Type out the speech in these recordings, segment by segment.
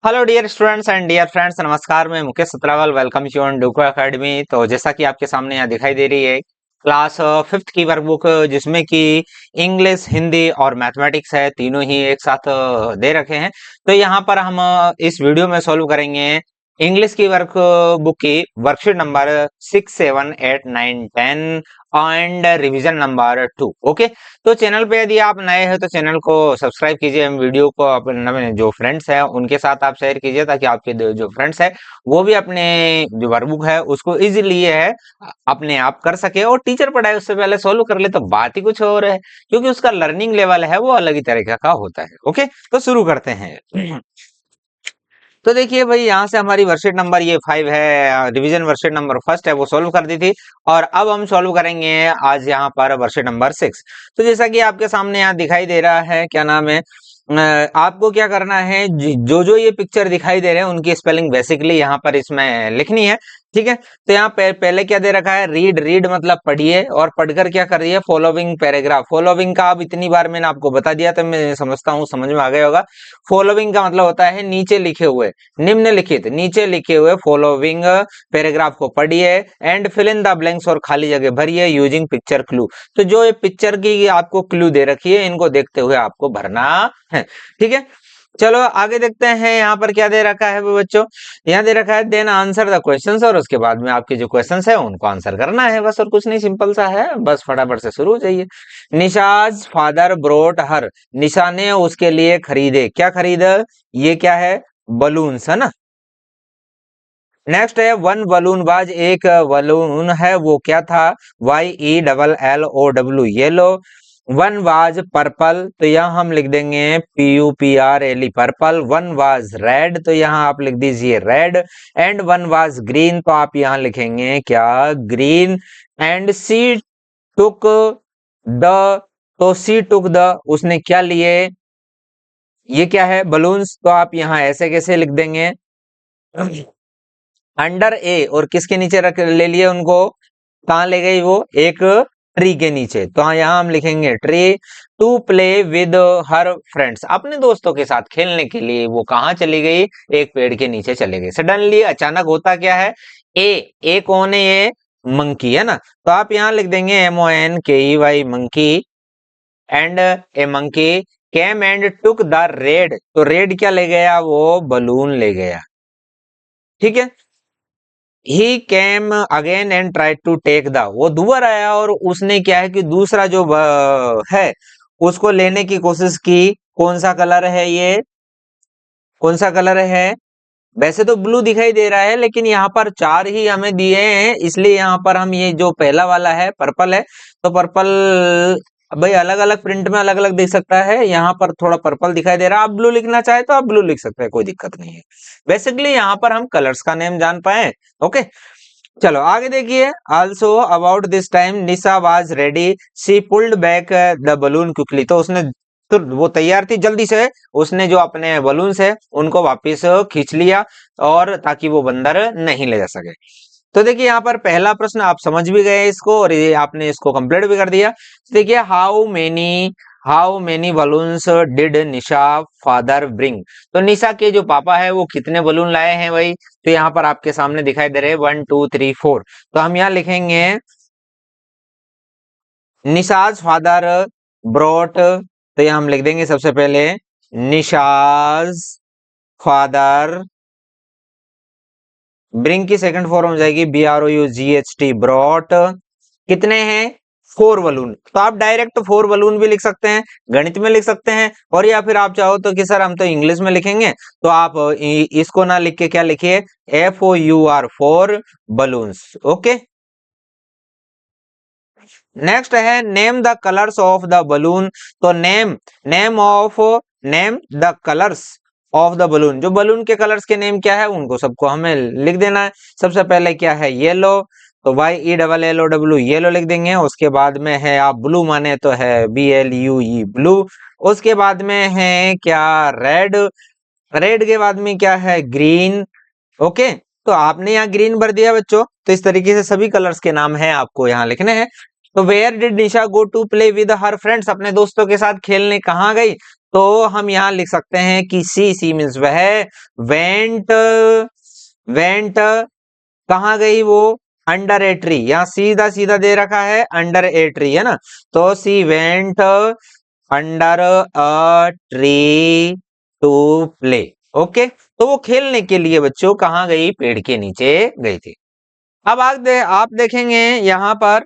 Hello dear students and dear friends, नमस्कार। मैं Mukesh Satrawal welcome you on Duko academy. तो जैसा कि आपके सामने यहाँ दिखाई दे रही है क्लास फिफ्थ की वर्कबुक, जिसमें कि इंग्लिश, हिंदी और मैथमेटिक्स है, तीनों ही एक साथ दे रखे हैं। तो यहाँ पर हम इस वीडियो में सॉल्व करेंगे इंग्लिश की वर्क बुक की worksheet number 6, 7, 8, 9, 10 and revision number 2। Okay, तो चैनल पे यदि आप नए हैं तो चैनल को सब्सक्राइब कीजिए। हम वीडियो को अपने जो फ्रेंड्स हैं उनके साथ आप शेयर कीजिए, ताकि आपके जो फ्रेंड्स हैं वो भी अपने जो वर्कबुक है उसको इजीली है अपने आप कर सके, और टीचर पढ़ाए उससे पहले सॉल्व कर ले तो बात ही कुछ और है, क्योंकि उसका लर्निंग लेवल है वो अलग ही तरीके का होता है। ओके, तो शुरू करते हैं। तो देखिए भाई, यहाँ से हमारी वर्कशीट नंबर ये 5 है, रिवीजन वर्कशीट नंबर फर्स्ट है, वो सॉल्व कर दी थी। और अब हम सॉल्व करेंगे आज यहाँ पर वर्कशीट नंबर 6। तो जैसा कि आपके सामने यहाँ दिखाई दे रहा है, क्या नाम है, आपको क्या करना है, जो जो ये पिक्चर दिखाई दे रहे हैं उनकी स्पेलिंग बेसिकली यहाँ पर इसमें लिखनी है। ठीक है, तो यहाँ पहले क्या दे रखा है, रीड। रीड मतलब पढ़िए, और पढ़कर क्या करिए, फॉलोविंग पैराग्राफ। फॉलोविंग का अब इतनी बार मैंने आपको बता दिया तो मैं समझता हूँ समझ में आ गया होगा। फॉलोविंग का मतलब होता है नीचे लिखे हुए, निम्नलिखित, नीचे लिखे हुए फॉलोविंग पैराग्राफ को पढ़िए and fill in the blanks, और खाली जगह भरिए यूजिंग पिक्चर क्लू। तो जो ये पिक्चर की आपको क्लू दे रखी है, इनको देखते हुए आपको भरना है। ठीक है, चलो आगे देखते हैं यहाँ पर क्या दे रखा है बच्चों। यहाँ दे रखा है देन आंसर द क्वेश्चंस, और उसके बाद में आपके जो क्वेश्चंस है उनको आंसर करना है, बस और कुछ नहीं, सिंपल सा है, बस फटाफट से शुरू हो जाइए। निशाज फादर ब्रोट हर, निशा ने उसके लिए खरीदे, क्या खरीदा, ये क्या है, बलून्स है ना। नेक्स्ट है वन बलून बाज, एक बलून है वो क्या था, YELLOW yellow. One was purple, तो यहाँ हम लिख देंगे PUPRLE purple. One was red, तो यहाँ आप लिख दीजिए red. And one was green, तो आप यहाँ लिखेंगे क्या, green. And she took the, तो सी टुक द, उसने क्या लिए, ये क्या है, बलून्स, तो आप यहाँ ऐसे कैसे लिख देंगे, अंडर ए, और किसके नीचे रख ले लिए उनको, कहाँ ले गई वो, एक ट्री के नीचे, तो हाँ यहाँ हम लिखेंगे tree. To play with her friends, अपने दोस्तों के साथ खेलने के लिए वो कहाँ चली गई, एक पेड़ के नीचे चले गए। सडनली, अचानक होता क्या है, ए कौन है, ये मंकी है ना, तो आप यहाँ लिख देंगे MONKEY monkey. And a monkey came and took the red, तो रेड क्या ले गया, वो बलून ले गया। ठीक है, he came again and try to take the, वो दोबारा आया और उसने क्या है कि दूसरा जो है उसको लेने की कोशिश की। कौन सा कलर है ये, कौन सा कलर है, वैसे तो ब्लू दिखाई दे रहा है, लेकिन यहाँ पर चार ही हमें दिए हैं, इसलिए यहाँ पर हम ये जो पहला वाला है पर्पल है, तो पर्पल भाई अलग अलग प्रिंट में अलग अलग दिख सकता है, यहाँ पर थोड़ा पर्पल दिखाई दे रहा है। आप ब्लू लिखना चाहे तो आप ब्लू लिख सकते हैं, कोई दिक्कत नहीं है। बेसिकली यहाँ पर हम कलर्स का नेम जान पाए। ओके, चलो आगे देखिए। Also about this time Nisha was ready, she pulled back the balloon quickly, तो उसने, तो वो तैयार थी, जल्दी से उसने जो अपने बलून्स है उनको वापस खींच लिया, और ताकि वो बंदर नहीं ले जा सके। तो देखिए यहाँ पर पहला प्रश्न आप समझ भी गए इसको, और ये आपने इसको कंप्लीट भी कर दिया। देखिए how many balloons did Nisha father bring, तो निशा के जो पापा है वो कितने बलून लाए हैं भाई, तो यहाँ पर आपके सामने दिखाई दे रहे हैं 1 2 3 4, तो हम यहाँ लिखेंगे निशाज फादर ब्रॉट, तो यहाँ हम लिख देंगे सबसे पहले निशाज फादर, ब्रिंग की सेकंड फॉर्म हो जाएगी BROUGHT ब्रॉट, कितने हैं, 4 बलून, तो आप डायरेक्ट 4 बलून भी लिख सकते हैं, गणित में लिख सकते हैं, और या फिर आप चाहो तो कि सर हम तो इंग्लिश में लिखेंगे, तो आप इसको ना लिख के क्या लिखिए, FOUR 4 बलून्स। ओके, नेक्स्ट है name the colours of the balloon, तो name the colours of the balloon, जो बलून के कलर्स के नेम क्या है उनको सबको हमें लिख देना है। सबसे पहले क्या है, येलो, तो YELLOW येलो लिख देंगे। उसके बाद में है, आप ब्लू माने तो है BLUE ब्लू। उसके बाद में है क्या, रेड, रेड के बाद में क्या है, ग्रीन। ओके, तो आपने यहाँ ग्रीन भर दिया बच्चों, तो इस तरीके से सभी कलर्स के नाम है आपको यहाँ लिखने हैं। तो where did Nisha go to play with her friends, अपने दोस्तों के साथ खेलने कहाँ गई, तो हम यहाँ लिख सकते हैं कि सी मीन्स वह वेंट, वेंट कहाँ गई वो, अंडर ए ट्री, यहाँ सीधा सीधा दे रखा है अंडर ए ट्री है ना, तो she went under a tree to play. Okay, तो वो खेलने के लिए बच्चों कहाँ गई, पेड़ के नीचे गई थी। अब आप देखेंगे यहाँ पर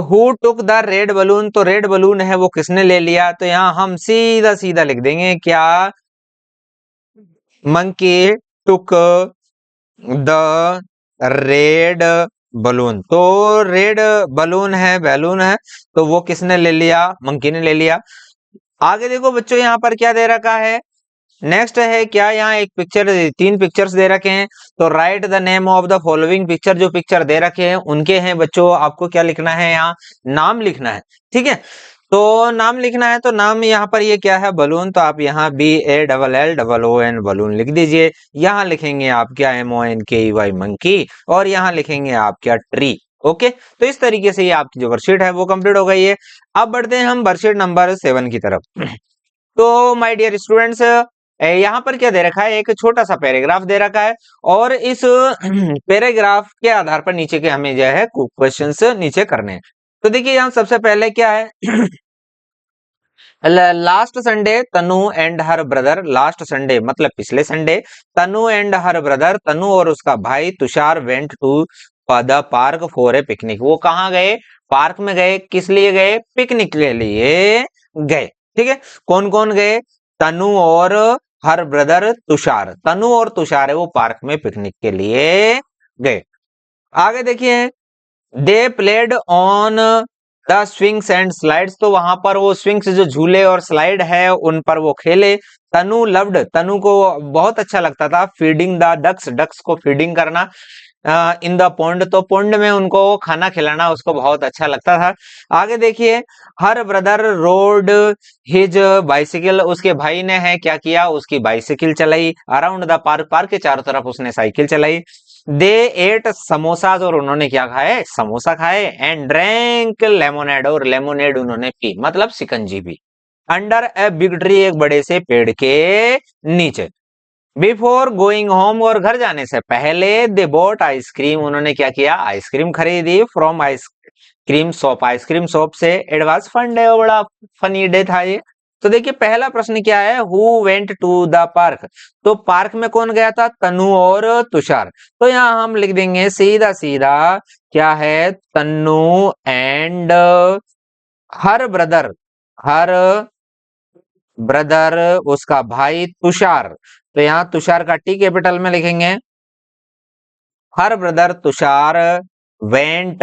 who took the red balloon, तो रेड बलून है वो किसने ले लिया, तो यहाँ हम सीधा सीधा लिख देंगे क्या, monkey took the red balloon, तो रेड बैलून है, तो वो किसने ले लिया, मंकी ने ले लिया। आगे देखो बच्चों यहाँ पर क्या दे रखा है, नेक्स्ट है क्या, यहाँ एक पिक्चर, तीन पिक्चर्स दे रखे हैं, तो right the name of the following picture, जो पिक्चर दे रखे हैं उनके हैं बच्चों, आपको क्या लिखना है, यहाँ नाम लिखना है। ठीक है, तो नाम लिखना है, तो नाम यहाँ पर ये क्या है, बलून, तो आप यहाँ BALLLOON बलून लिख दीजिए। यहाँ लिखेंगे आप क्या, MONKEY मंकी, और यहाँ लिखेंगे आप क्या, ट्री। ओके, तो इस तरीके से ये आपकी जो वर्कशीट है वो कंप्लीट हो गई है। अब बढ़ते हैं हम वर्कशीट नंबर 7 की तरफ। तो माय डियर स्टूडेंट्स, यहाँ पर क्या दे रखा है, एक छोटा सा पैराग्राफ दे रखा है, और इस पैराग्राफ के आधार पर नीचे के हमें जो है क्वेश्चंस नीचे करने हैं। तो देखिए यहाँ सबसे पहले क्या है, last Sunday Tanu and her brother, last Sunday मतलब पिछले Sunday, Tanu and her brother, Tanu और उसका भाई Tushar went to the park for a picnic, वो कहाँ गए, पार्क में गए, किस लिए गए, पिकनिक के लिए गए। ठीक है, कौन कौन गए, तनु और हर ब्रदर तुषार, तनु और तुषार है वो पार्क में पिकनिक के लिए गए। आगे देखिए, they played on the swings and slides, तो वहां पर वो स्विंग्स जो झूले और स्लाइड है उन पर वो खेले। तनु लव्ड, तनु को बहुत अच्छा लगता था, फीडिंग द डक्स, डक्स को फीडिंग करना, इन द पोंड, तो पोंड में उनको खाना खिलाना उसको बहुत अच्छा लगता था। आगे देखिए, her brother road his bicycle, उसके भाई ने है क्या किया, उसकी बाइसिकल चलाई, अराउंड द पार्क, पार्क के चारों तरफ उसने साइकिल चलाई। दे एट समोसाज, और उन्होंने क्या खाए, समोसा खाए। एंड ड्रैंक लेमोनेड, और लेमोनेड उन्होंने पी, मतलब शिकंजी पी। अंडर ए बिग ट्री, एक बड़े से पेड़ के नीचे। बिफोर गोइंग होम, और घर जाने से पहले, दे बोट आइसक्रीम, उन्होंने क्या किया, आइसक्रीम खरीदी। From ice cream shop, ice cream shop से। इट वाज फन डे, बड़ा फनी डे था ये। तो देखिए पहला प्रश्न क्या है, who went to the park, तो पार्क में कौन गया था, तनु और तुषार। तो यहाँ हम लिख देंगे सीधा सीधा क्या है, Tanu and her brother, her brother उसका भाई तुषार, तो यहाँ तुषार का टी कैपिटल में लिखेंगे। Her brother Tushar went,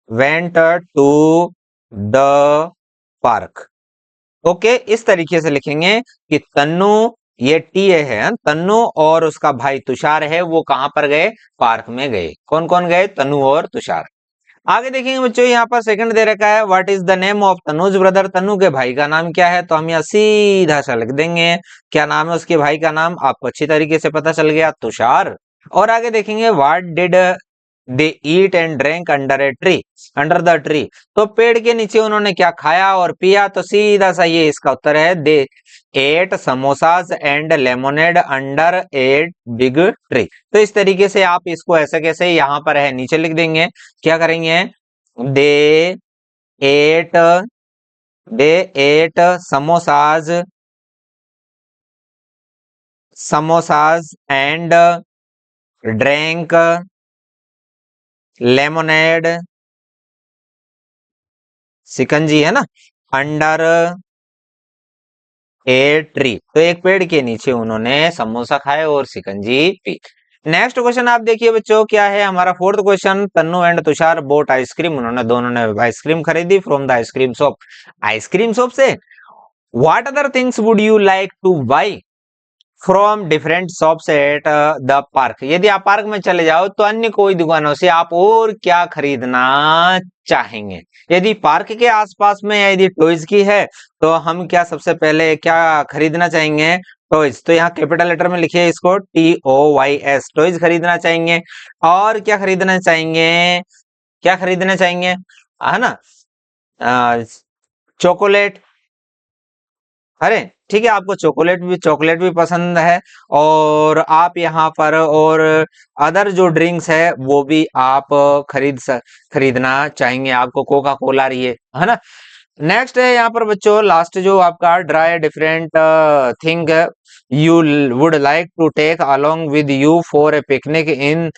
went to the park. Okay, इस तरीके से लिखेंगे कि तन्नू, ये टी है, तन्नू और उसका भाई तुषार है वो कहां पर गए, पार्क में गए। कौन कौन गए, तन्नू और तुषार। आगे देखेंगे बच्चों, यहाँ पर सेकंड दे रखा है, what is the name of Tanu's brother, Tanu के भाई का नाम क्या है, तो हम यहाँ सीधा सा लिख देंगे क्या नाम है उसके भाई का नाम, आपको अच्छी तरीके से पता चल गया, तुषार। और आगे देखेंगे, what did they eat and drink under a tree, under the tree, तो पेड़ के नीचे उन्होंने क्या खाया और पिया, तो सीधा सा ये इसका उत्तर है, they ate samosas and lemonade under a big tree. तो इस तरीके से आप इसको ऐसे कैसे यहाँ पर है नीचे लिख देंगे, क्या करेंगे, they ate, they ate samosas, samosas and drink lemonade, सिकंजी है ना, अंडर ए ट्री, तो एक पेड़ के नीचे उन्होंने समोसा खाए और सिकंजी पी। नेक्स्ट क्वेश्चन आप देखिए बच्चों, क्या है हमारा fourth question, Tannu and Tushar bought ice cream, उन्होंने दोनों ने आइसक्रीम खरीदी from the ice cream shop, ice cream shop से। What other things would you like to buy from different shops at the park, यदि आप पार्क में चले जाओ तो अन्य कोई दुकानों से आप और क्या खरीदना चाहेंगे। यदि पार्क के आसपास में या यदि टॉयज की है तो हम क्या सबसे पहले क्या खरीदना चाहेंगे, टॉयज, तो यहाँ कैपिटल लेटर में लिखिए इसको, TOYS, टॉयज खरीदना चाहेंगे। और क्या खरीदना चाहेंगे, क्या खरीदना चाहेंगे, है ना, चॉकलेट, अरे ठीक है, आपको चॉकलेट भी पसंद है, और आप यहाँ पर और अदर जो ड्रिंक्स है वो भी आप खरीदना चाहेंगे, आपको कोका कोला रही है ना। नेक्स्ट है यहाँ पर बच्चों लास्ट जो आपका dry different thing you would like to take along with you for a picnic in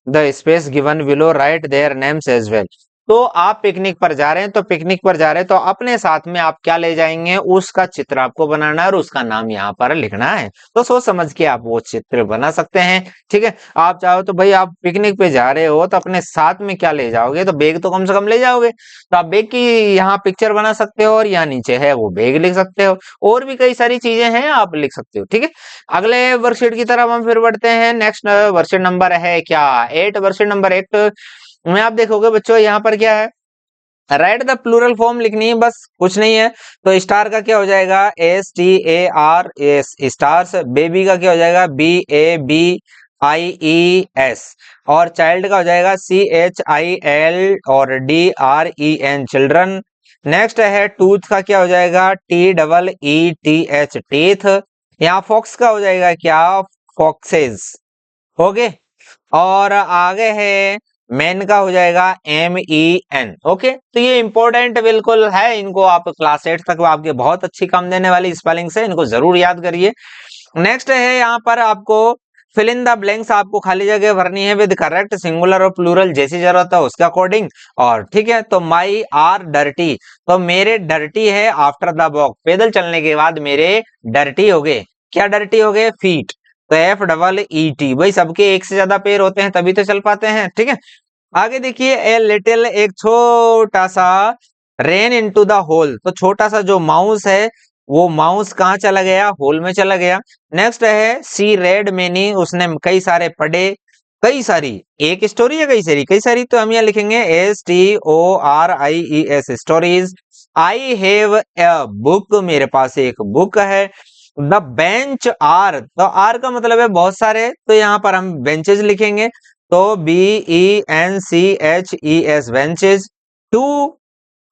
the space given below, write their names as well. तो आप पिकनिक पर जा रहे हैं, तो पिकनिक पर जा रहे हैं तो अपने साथ में आप क्या ले जाएंगे, उसका चित्र आपको बनाना है और उसका नाम यहाँ पर लिखना है। तो सोच समझ के आप वो चित्र बना सकते हैं। ठीक है, आप चाहो तो भाई आप पिकनिक पे जा रहे हो तो अपने साथ में क्या ले जाओगे, तो बैग तो कम से कम ले जाओगे, तो आप बैग की यहाँ पिक्चर बना सकते हो और यहाँ नीचे है वो बैग लिख सकते हो, और भी कई सारी चीजें हैं आप लिख सकते हो। ठीक है, अगले वर्कशीट की तरफ हम फिर बढ़ते हैं। नेक्स्ट वर्कशीट नंबर है क्या 8, वर्कशीट नंबर 8 में आप देखोगे बच्चों यहाँ पर क्या है, राइट द प्लूरल फॉर्म लिखनी है, बस कुछ नहीं है। तो स्टार का क्या हो जाएगा, STAR, स्टार्स। बेबी का क्या हो जाएगा, BABIES। और चाइल्ड का हो जाएगा CHIL और DREN, चिल्ड्रन। नेक्स्ट है टूथ का क्या हो जाएगा, TEETH, टीथ। यहाँ फॉक्स का हो जाएगा क्या, फॉक्सेस। ओके, और आगे है मैन का हो जाएगा MEN। ओके, तो ये इंपॉर्टेंट बिल्कुल है, इनको आप क्लास 8 तक आपके बहुत अच्छी काम देने वाली स्पेलिंग से, इनको जरूर याद करिए। नेक्स्ट है यहाँ पर आपको फिल इन द ब्लैंक्स, आपको खाली जगह भरनी है विद करेक्ट सिंगुलर और प्लूरल जैसी जरूरत है उसके अकॉर्डिंग। और ठीक है, तो माई आर डर्टी, तो मेरे डर्टी है आफ्टर द वॉक, पैदल चलने के बाद मेरे डर्टी हो गए। क्या डर्टी हो गए, फीट। तो FEET, भाई सबके एक से ज्यादा पैर होते हैं तभी तो चल पाते हैं। ठीक है, आगे देखिए ए लिटिल, एक छोटा सा रेन इनटू द होल, तो छोटा सा जो माउस है वो माउस कहाँ चला गया, होल में चला गया। नेक्स्ट है सी रेड मैनी, उसने कई सारे पढ़े, कई सारी, एक स्टोरी है कई सारी, तो हम यहाँ लिखेंगे STORIES, stories. I have a book, मेरे पास एक बुक है। द बेंच आर, तो आर का मतलब है बहुत सारे, तो यहाँ पर हम बेंचेज लिखेंगे, तो BENCHES, बेंचेज। टू,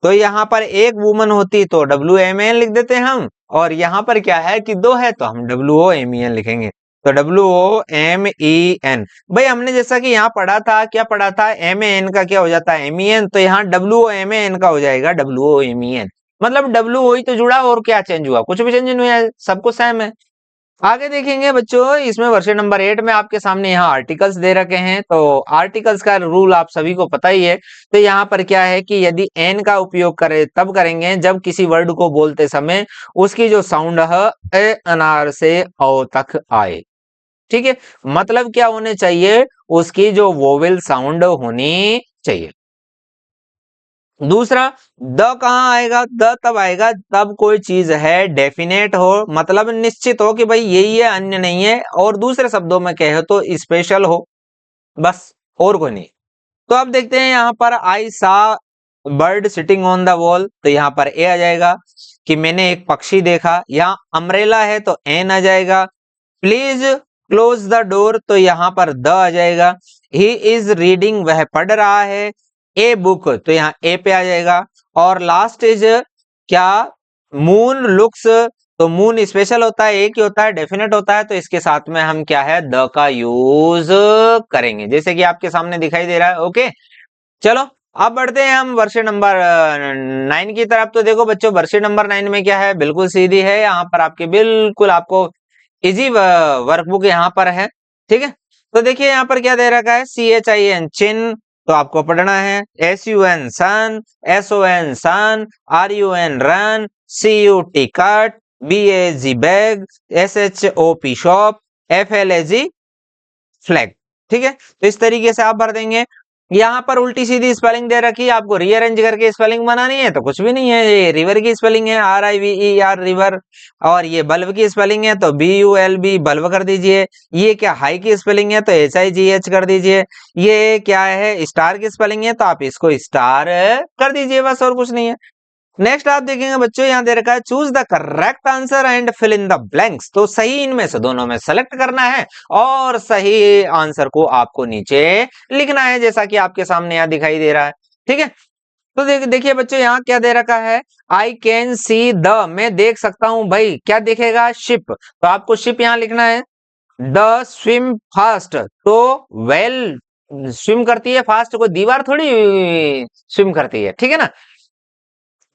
तो यहाँ पर एक वुमन होती तो WMAN लिख देते हैं हम, और यहाँ पर क्या है कि दो है तो हम WOMEN लिखेंगे, तो WOMEN। भाई हमने जैसा कि यहाँ पढ़ा था, क्या पढ़ा था, MAN का क्या हो जाता है MEN, तो यहाँ WOMAN का हो जाएगा WOMEN, मतलब WO ही तो जुड़ा, और क्या चेंज हुआ, कुछ भी चेंज नहीं हुआ है, सब कुछ सेम है। आगे देखेंगे बच्चों, इसमें वर्षन नंबर 8 में आपके सामने यहाँ आर्टिकल्स दे रखे हैं, तो आर्टिकल्स का रूल आप सभी को पता ही है। तो यहाँ पर क्या है कि यदि एन का उपयोग करें तब करेंगे जब किसी वर्ड को बोलते समय उसकी जो साउंड है ए अनार से औ तक आए। ठीक है, मतलब क्या होने चाहिए, उसकी जो वोवेल साउंड होनी चाहिए। दूसरा, द कहाँ आएगा, द तब आएगा तब कोई चीज है डेफिनेट हो, मतलब निश्चित हो कि भाई यही है अन्य नहीं है, और दूसरे शब्दों में कहे तो स्पेशल हो, बस और कोई नहीं। तो अब देखते हैं यहाँ पर आई सा bird sitting on the wall, तो यहाँ पर ए आ जाएगा कि मैंने एक पक्षी देखा। यहाँ अम्ब्रेला है तो एन आ जाएगा। प्लीज क्लोज द डोर, तो यहाँ पर द आ जाएगा। ही इज रीडिंग, वह पढ़ रहा है ए बुक, तो यहाँ ए पे आ जाएगा। और लास्ट इज क्या, मून लुक्स, तो मून स्पेशल होता है, एक ही होता है, डेफिनेट होता है, तो इसके साथ में हम क्या है, द का यूज करेंगे, जैसे कि आपके सामने दिखाई दे रहा है। ओके, चलो अब बढ़ते हैं हम वर्षन नंबर 9 की तरफ। तो देखो बच्चों, वर्षन नंबर 9 में क्या है, बिल्कुल सीधी है, यहाँ पर आपके बिल्कुल आपको इजी वर्कबुक यहाँ पर है। ठीक है, तो देखिए यहाँ पर क्या दे रखा है, CHIN, चिन, तो आपको पढ़ना है। SUN, सन, SON, सन, RUN, run, CUT, cut, BAG, bag, SHOP, shop, FLAG, flag. ठीक है, तो इस तरीके से आप भर देंगे। यहाँ पर उल्टी सीधी स्पेलिंग दे रखी है, आपको रीअरेंज करके स्पेलिंग बनानी है तो कुछ भी नहीं है, ये रिवर की स्पेलिंग है RIVER, रिवर, और ये बल्ब की स्पेलिंग है तो BULB, बल्ब कर दीजिए। ये क्या हाई की स्पेलिंग है तो HIGH कर दीजिए। ये क्या है, स्टार की स्पेलिंग है तो आप इसको स्टार कर दीजिए, बस और कुछ नहीं है। नेक्स्ट आप देखेंगे बच्चों, यहाँ दे रखा है choose the correct answer and fill in the blanks, तो सही इनमें से दोनों में सेलेक्ट करना है और सही आंसर को आपको नीचे लिखना है, जैसा कि आपके सामने यहाँ दिखाई दे रहा है। ठीक है, तो देखिए बच्चों यहाँ क्या दे रखा है, आई कैन सी द, मैं देख सकता हूं भाई, क्या दिखेगा, शिप, तो आपको शिप यहाँ लिखना है। द स्विम फास्ट, तो वेल स्विम करती है, फास्ट कोई दीवार थोड़ी स्विम करती है, ठीक है ना।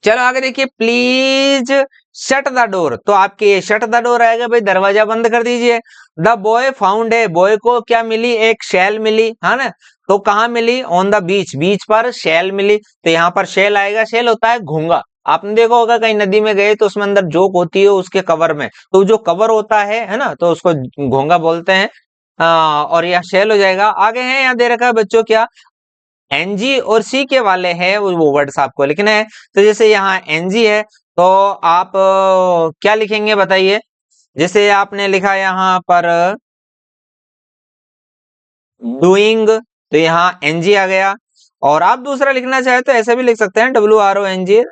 चलो आगे देखिए, प्लीज शट द डोर, तो आपके शट द डोर आएगा भाई, दरवाजा बंद कर दीजिए। द बॉय फाउंड है, बॉय को क्या मिली, एक शेल मिली, है ना, तो कहाँ मिली, ऑन द बीच, बीच पर शेल मिली, तो यहाँ पर शेल आएगा, शेल होता है घोंगा, आपने देखा होगा कहीं नदी में गए तो उसमें अंदर जोक होती है उसके कवर में, तो जो कवर होता है ना, तो उसको घोंगा बोलते हैं। और यह शेल हो जाएगा। आगे है यहाँ दे रखा है बच्चों क्या, एनजी और सी के वाले हैं वो वर्ड्स आपको लिखना है। तो जैसे यहाँ एनजी है तो आप क्या लिखेंगे बताइए, जैसे आपने लिखा यहाँ पर डूइंग, तो यहाँ एनजी आ गया। और आप दूसरा लिखना चाहे तो ऐसे भी लिख सकते हैं, WRONG,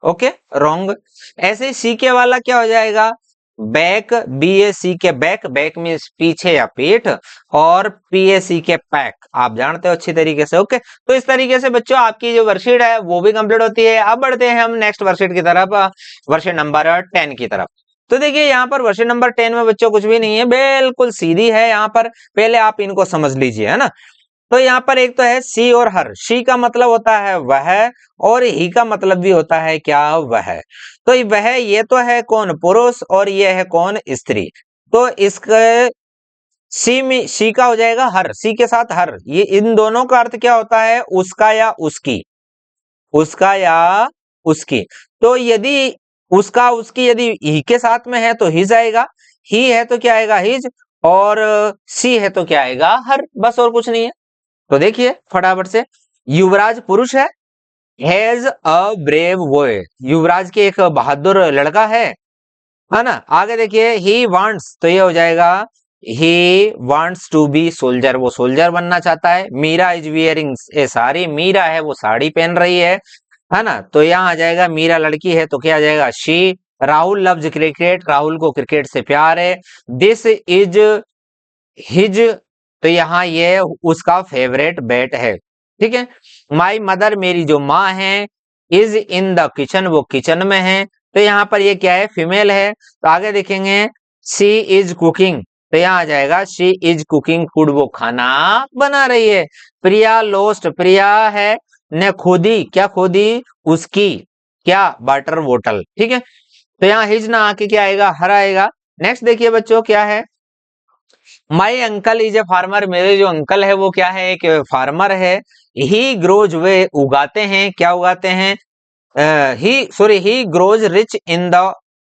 ओके, रॉन्ग। ऐसे ही सी के वाला क्या हो जाएगा, बैक, BAC के बैक, बैक मीन्स पीछे या पीठ, और PAC के पैक, आप जानते हो अच्छी तरीके से, ओके। तो इस तरीके से बच्चों आपकी जो वर्कशीट है वो भी कंप्लीट होती है। अब बढ़ते हैं हम नेक्स्ट वर्कशीट की तरफ, वर्कशीट नंबर 10 की तरफ। तो देखिए यहाँ पर वर्कशीट नंबर 10 में बच्चों कुछ भी नहीं है, बिल्कुल सीधी है। यहाँ पर पहले आप इनको समझ लीजिए, है ना। तो यहाँ पर एक तो है सी और हर, सी का मतलब होता है वह, और ही का मतलब भी होता है क्या, वह। तो वह ये तो है कौन, पुरुष, और ये है कौन, स्त्री। तो इसके सी में सी का हो जाएगा हर, सी के साथ हर, ये इन दोनों का अर्थ क्या होता है, उसका या उसकी, उसका या उसकी। तो यदि उसका उसकी यदि ही के साथ में है तो हिज आएगा, ही है तो क्या आएगा, हिज, और सी है तो क्या आएगा, हर, बस और कुछ नहीं है। तो देखिए फटाफट से, युवराज पुरुष है ब्रेव बॉय, युवराज के एक बहादुर लड़का है ना। आगे देखिए, ही वांट्स, तो ये हो जाएगा he wants to be soldier, वो सोल्जर बनना चाहता है। Meera is wearing a sari, Meera है वो साड़ी पहन रही है ना, तो यहाँ आ जाएगा, मीरा लड़की है तो क्या आ जाएगा, she. Rahul loves cricket, Rahul को क्रिकेट से प्यार है। दिस इज हिज, तो यहाँ ये उसका फेवरेट बैट है, ठीक है। माई मदर, मेरी जो माँ है, इज इन द किचन, वो किचन में है, तो यहाँ पर ये क्या है, फीमेल है। तो आगे देखेंगे, सी इज कुकिंग, तो यहाँ आ जाएगा शी इज कुकिंग फूड, वो खाना बना रही है। प्रिया लोस्ट, प्रिया है ने खोदी, क्या खोदी, उसकी क्या, वाटर बोतल, ठीक है। तो यहाँ हिज ना आके क्या आएगा, हर आएगा। नेक्स्ट देखिए बच्चों क्या है, my uncle is a farmer, मेरे जो अंकल है वो क्या है, एक फार्मर है। ही ग्रोज, वे उगाते हैं, क्या उगाते हैं, ही grows rich in the,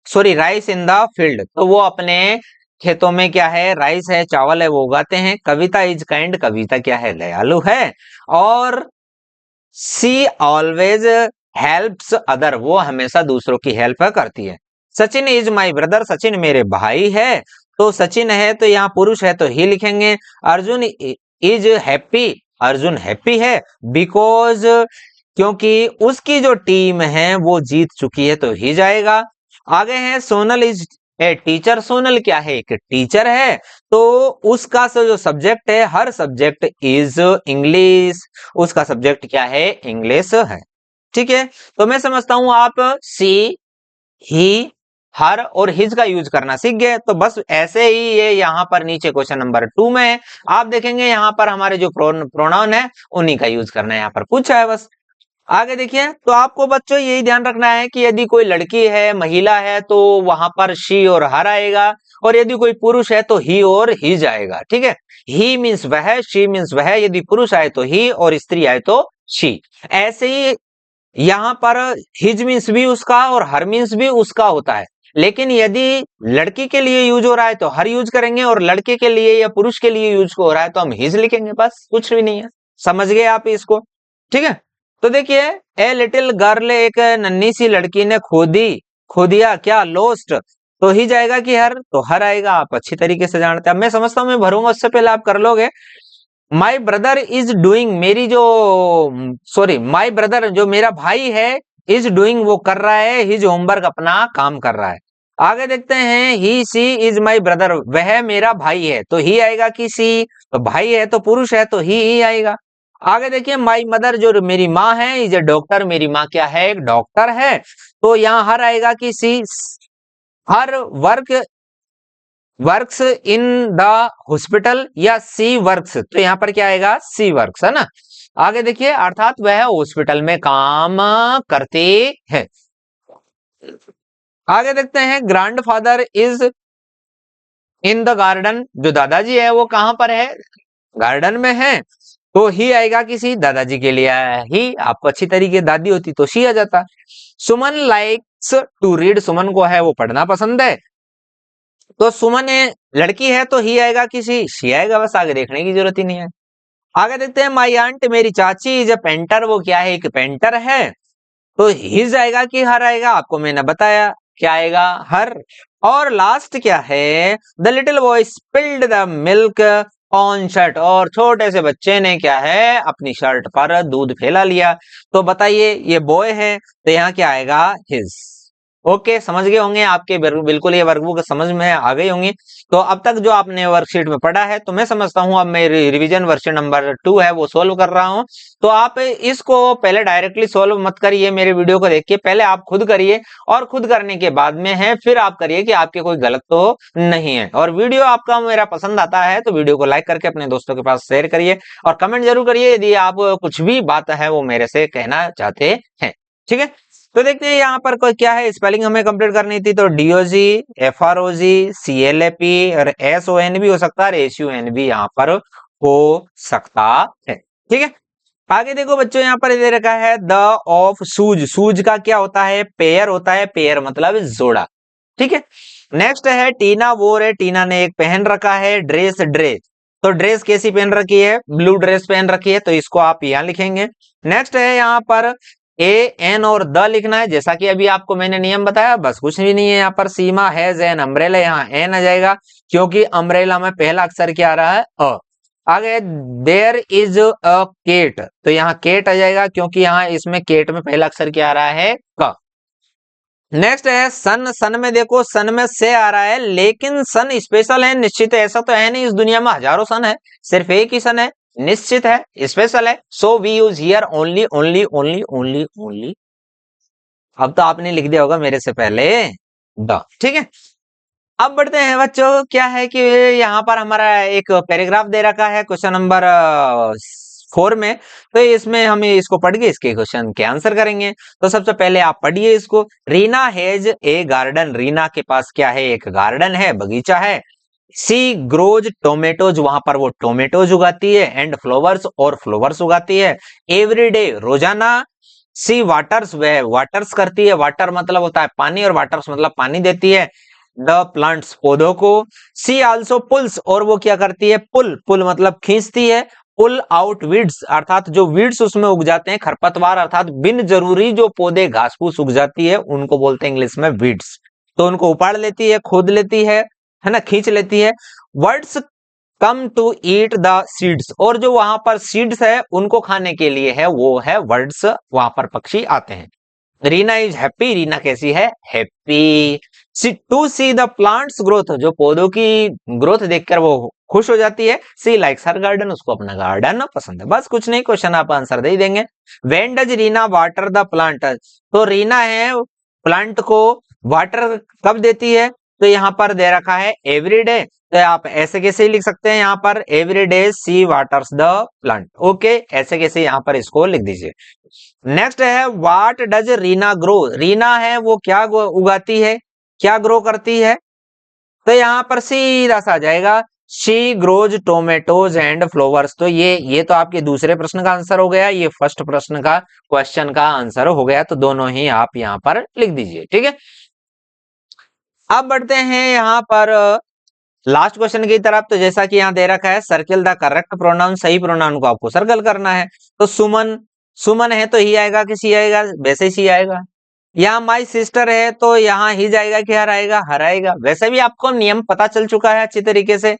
sorry rice in the field, तो वो अपने खेतों में क्या है, राइस है, चावल है, वो उगाते हैं। कविता इज काइंड, कविता क्या है, दयालु है। और सी ऑलवेज हेल्प्स अदर, वो हमेशा दूसरों की हेल्प करती है। Sachin is my brother, Sachin मेरे भाई है, तो सचिन है तो यहाँ पुरुष है तो ही लिखेंगे। Arjun is happy, Arjun happy है, बिकॉज, क्योंकि उसकी जो टीम है वो जीत चुकी है, तो ही जाएगा। आगे है, Sonal is a teacher, Sonal क्या है, एक टीचर है, तो उसका जो सब्जेक्ट है, हर सब्जेक्ट इज इंग्लिश, उसका सब्जेक्ट क्या है, इंग्लिश है, ठीक है। तो मैं समझता हूं आप सी, ही, हर और हिज का यूज करना सीख गए। तो बस ऐसे ही ये यहाँ पर नीचे क्वेश्चन नंबर 2 में है, आप देखेंगे यहाँ पर हमारे जो प्रोनाउन है उन्हीं का यूज करना है, यहाँ पर पूछा है बस। आगे देखिए, तो आपको बच्चों यही ध्यान रखना है कि यदि कोई लड़की है, महिला है, तो वहां पर शी और हर आएगा, और यदि कोई पुरुष है तो ही और हिज आएगा, ठीक है। ही मीन्स वह, शी मीन्स वह, यदि पुरुष आए तो ही और स्त्री आए तो शी। ऐसे ही यहाँ पर हिज मीन्स भी उसका और हर मीन्स भी उसका होता है, लेकिन यदि लड़की के लिए यूज हो रहा है तो हर यूज करेंगे, और लड़के के लिए या पुरुष के लिए यूज हो रहा है तो हम हिज लिखेंगे, बस कुछ भी नहीं है। समझ गए आप इसको, ठीक है। तो देखिए, ए लिटिल गर्ल, एक नन्ही सी लड़की ने खो दिया क्या, लोस्ट, तो ही जाएगा कि हर, तो हर आएगा, आप अच्छी तरीके से जानते हैं। मैं समझता हूं मैं भरूंगा, उससे पहले आप कर लोगे। माई ब्रदर इज डूइंग, मेरी जो, सॉरी, माई ब्रदर जो मेरा भाई है, इज डूइंग, वो कर रहा है, हिज होमवर्क, अपना काम कर रहा है। आगे देखते हैं, ही सी इज माई ब्रदर, वह मेरा भाई है, तो ही आएगा कि सी, तो भाई है तो पुरुष है तो ही आएगा। आगे देखिए माई मदर, जो मेरी माँ है, इज ए डॉक्टर, मेरी माँ क्या है, एक डॉक्टर है। तो यहाँ हर आएगा कि she, her work works in the hospital, या सी वर्क्स, तो यहाँ पर क्या आएगा, सी वर्क्स, है ना। आगे देखिए अर्थात वह हॉस्पिटल में काम करती है। आगे देखते हैं grandfather is in the garden, जो दादाजी है वो कहां पर है, गार्डन में है। तो ही आएगा किसी, दादाजी के लिए आया ही, आपको अच्छी तरीके दादी होती तो शी आ जाता। सुमन लाइक्स टू रीड, सुमन को है वो पढ़ना पसंद है। तो सुमन लड़की है तो ही आएगा किसी, शी आएगा, बस आगे देखने की जरूरत ही नहीं है। आगे देखते हैं माई आंट, मेरी चाची इज ए पेंटर, वो क्या है, एक पेंटर है। तो हिज आएगा कि हर आएगा, आपको मैंने बताया क्या आएगा, हर। और लास्ट क्या है, the little boy spilled the milk on shirt, और छोटे से बच्चे ने क्या है, अपनी शर्ट पर दूध फैला लिया। तो बताइए ये बॉय है तो यहाँ क्या आएगा, हिज। ओके, समझ गए होंगे, आपके बिल्कुल ये वर्कबुक समझ में आ गई होंगी। तो अब तक जो आपने वर्कशीट में पढ़ा है, तो मैं समझता हूं अब मैं रिवीजन वर्कशीट नंबर 2 है वो सोल्व कर रहा हूं। तो आप इसको पहले डायरेक्टली सोल्व मत करिए, मेरे वीडियो को देखिए, पहले आप खुद करिए, और खुद करने के बाद में है फिर आप करिए कि आपके कोई गलत तो नहीं है। और वीडियो आपका मेरा पसंद आता है तो वीडियो को लाइक करके अपने दोस्तों के पास शेयर करिए, और कमेंट जरूर करिए यदि आप कुछ भी बात है वो मेरे से कहना चाहते हैं। ठीक है, तो देखते हैं यहाँ पर कोई क्या है, स्पेलिंग हमें कंप्लीट करनी थी। तो डीओजी, एफआरओजी, सीएलएपी और एसओएन भी हो सकता है, और एसयूएन भी यहाँ पर हो सकता है। ठीक है, आगे देखो बच्चों, यहाँ पर दे रखा है द ऑफ शूज, शूज का क्या होता है, पेयर होता है, पेयर मतलब जोड़ा। ठीक है, नेक्स्ट है टीना वोर है, टीना ने एक पहन रखा है, ड्रेस, ड्रेस, तो ड्रेस कैसी पहन रखी है, ब्लू ड्रेस पहन रखी है, तो इसको आप यहाँ लिखेंगे। नेक्स्ट है यहाँ पर ए एन और द लिखना है, जैसा कि अभी आपको मैंने नियम बताया, बस कुछ भी नहीं है यहाँ पर। सीमा हैज एन अम्ब्रेला, यहाँ एन आ जाएगा क्योंकि अम्ब्रेला में पहला अक्षर क्या आ रहा है, अ। आगे देयर इज अ केट, तो यहाँ केट आ जाएगा क्योंकि यहाँ इसमें केट में पहला अक्षर क्या आ रहा है, क। नेक्स्ट है सन, सन में देखो, सन में से आ रहा है, लेकिन सन स्पेशल है, निश्चित है, ऐसा तो है नहीं, इस दुनिया में हजारों सन है, सिर्फ एक ही सन है, निश्चित है, स्पेशल है। So we use here only, only, only, only, only. अब तो आपने लिख दिया होगा मेरे से पहले द। ठीक है, अब बढ़ते हैं बच्चों, क्या है कि यहाँ पर हमारा एक पैराग्राफ दे रखा है क्वेश्चन नंबर 4 में। तो इसमें हम इसको पढ़ के इसके क्वेश्चन के आंसर करेंगे। तो सबसे पहले आप पढ़िए इसको। Reena has a garden, Reena के पास क्या है, एक गार्डन है, बगीचा है। सी ग्रोज टोमेटोज, वहां पर वो टोमेटोज उगाती है, एंड फ्लावर्स, और फ्लावर्स उगाती है। एवरी डे, रोजाना। सी वाटर्स, वह वाटर्स करती है, वाटर मतलब होता है पानी, और वाटर्स मतलब पानी देती है द प्लांट्स, पौधों को। सी आल्सो पुल्स, और वो क्या करती है, पुल, पुल मतलब खींचती है। पुल आउट वीड्स, अर्थात जो वीड्स उसमें उग जाते हैं, खरपतवार, अर्थात बिन जरूरी जो पौधे घास फूस उग जाती है उनको बोलते हैं इंग्लिश में वीड्स। तो उनको उपाड़ लेती है, खोद लेती है ना, खींच लेती है। Birds come to eat the seeds, और जो वहां पर सीड्स है उनको खाने के लिए है वो है वर्ड्स, वहां पर पक्षी आते हैं। रीना इज हैप्पी, रीना कैसी है, happy. To see the plants growth, जो पौधों की ग्रोथ देखकर वो खुश हो जाती है। सी लाइक्स हर गार्डन, उसको अपना गार्डन पसंद है। बस कुछ नहीं, क्वेश्चन आप आंसर दे ही देंगे। When does Reena water the plant, तो रीना है प्लांट को वाटर कब देती है, तो यहाँ पर दे रखा है एवरी डे, तो आप ऐसे कैसे लिख सकते हैं, यहाँ पर every day she waters the plant. Okay, ऐसे कैसे यहाँ पर इसको लिख दीजिए। नेक्स्ट है what does Reena grow, Reena है वो क्या उगाती है, क्या ग्रो करती है, तो यहाँ पर सीधा सा आ जाएगा she grows tomatoes and flowers. तो ये तो आपके दूसरे प्रश्न का आंसर हो गया, ये फर्स्ट प्रश्न का क्वेश्चन का आंसर हो गया, तो दोनों ही आप यहाँ पर लिख दीजिए। ठीक है, अब बढ़ते हैं यहाँ पर लास्ट क्वेश्चन की तरफ। तो जैसा कि यहाँ दे रखा है सर्किल द करेक्ट प्रोनाउन, सही प्रोनाउन को आपको सर्कल करना है। तो सुमन, सुमन है तो ही आएगा कि सी आएगा, वैसे ही सी आएगा। यहाँ माई सिस्टर है तो यहाँ ही जाएगा कि हर आएगा, हर आएगा। वैसे भी आपको नियम पता चल चुका है अच्छी तरीके से।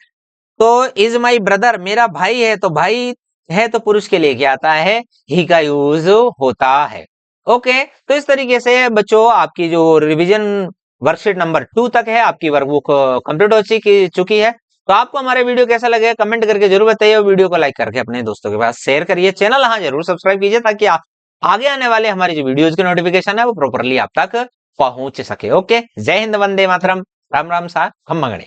तो इज माई ब्रदर, मेरा भाई है, तो भाई है तो पुरुष के लिए क्या आता है, ही का यूज होता है। ओके, तो इस तरीके से बच्चों आपकी जो रिवीजन वर्कशीट नंबर 2 तक है आपकी वर्कबुक कंप्लीट हो चुकी है। तो आपको हमारे वीडियो कैसा लगे कमेंट करके जरूर बताइए और वीडियो को लाइक करके अपने दोस्तों के पास शेयर करिए। चैनल हाँ जरूर सब्सक्राइब कीजिए ताकि आप आगे आने वाले हमारी जो वीडियोज की नोटिफिकेशन है वो प्रॉपरली आप तक पहुंच सके। ओके, जय हिंद, वंदे मातरम, राम राम सा, हम मंगड़े।